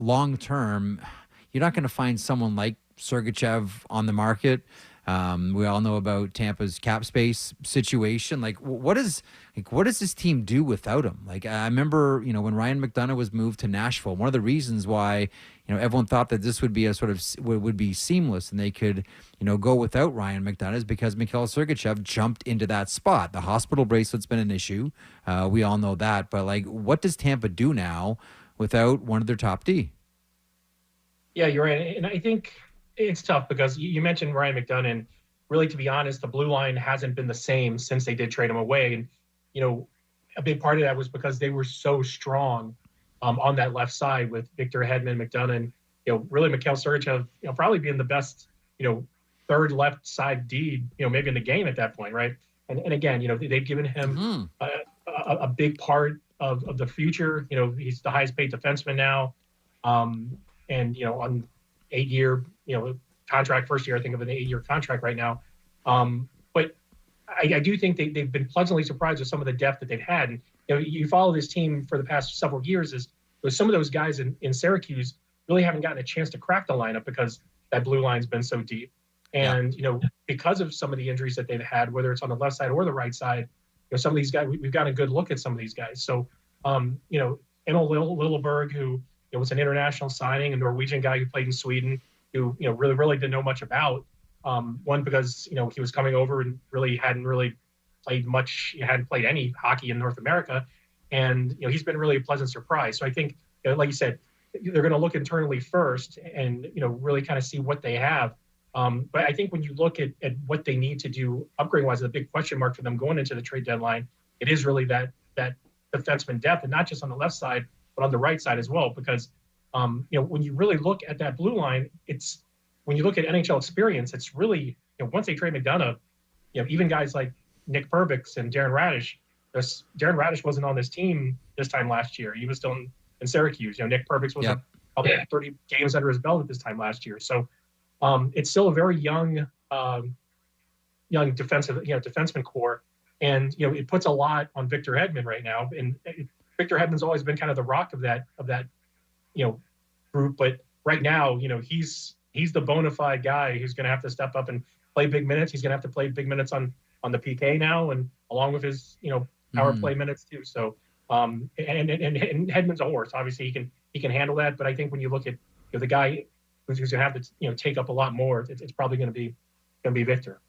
long term, you're not going to find someone like Sergachev on the market. We all know about Tampa's cap space situation. Like, what does this team do without him? Like, I remember, when Ryan McDonough was moved to Nashville, one of the reasons why, everyone thought that this would be a sort of would be seamless and they could, go without Ryan McDonough is because Mikhail Sergachev jumped into that spot. The hospital bracelet's been an issue. We all know that. But like, what does Tampa do now without one of their top D? Yeah, you're right. And I think it's tough because you mentioned Ryan McDonough, and really, to be honest, the blue line hasn't been the same since they did trade him away. And, a big part of that was because they were so strong on that left side with Victor Hedman, McDonough, and, really Mikhail Sergachev, probably being the best, third left side D, maybe in the game at that point, right? And again, they've given him a big part of the future. He's the highest paid defenseman now. And on 8-year contract, first year I think of an 8-year contract right now. But I do think they've been pleasantly surprised with some of the depth that they've had. And you follow this team for the past several years, is with some of those guys in Syracuse really haven't gotten a chance to crack the lineup because that blue line's been so deep. And because of some of the injuries that they've had, whether it's on the left side or the right side, some of these guys, we've got a good look at some of these guys. So Emil Lilleberg, who was an international signing, a Norwegian guy who played in Sweden, who really didn't know much about. One, because he was coming over and really hadn't played much, hadn't played any hockey in North America, and he's been really a pleasant surprise. So I think, like you said, they're going to look internally first and really kind of see what they have. But I think when you look at what they need to do upgrading wise, the big question mark for them going into the trade deadline, it is really that defenseman depth, and not just on the left side, but on the right side as well. Because when you really look at that blue line, when you look at NHL experience, it's really once they trade McDonough, even guys like Nick Perbix and Darren Radish. Darren Radish wasn't on this team this time last year. He was still in Syracuse. Nick Perbix was probably 30 games under his belt at this time last year. So it's still a very young defenseman core, and it puts a lot on Victor Hedman right now. And Victor Hedman's always been kind of the rock of that group, but right now he's the bona fide guy who's going to have to step up and play big minutes. He's going to have to play big minutes on the PK now, and along with his power play minutes too. So and Hedman's a horse. Obviously he can handle that, but I think when you look at the guy who's going to have to take up a lot more, it's probably going to be Victor.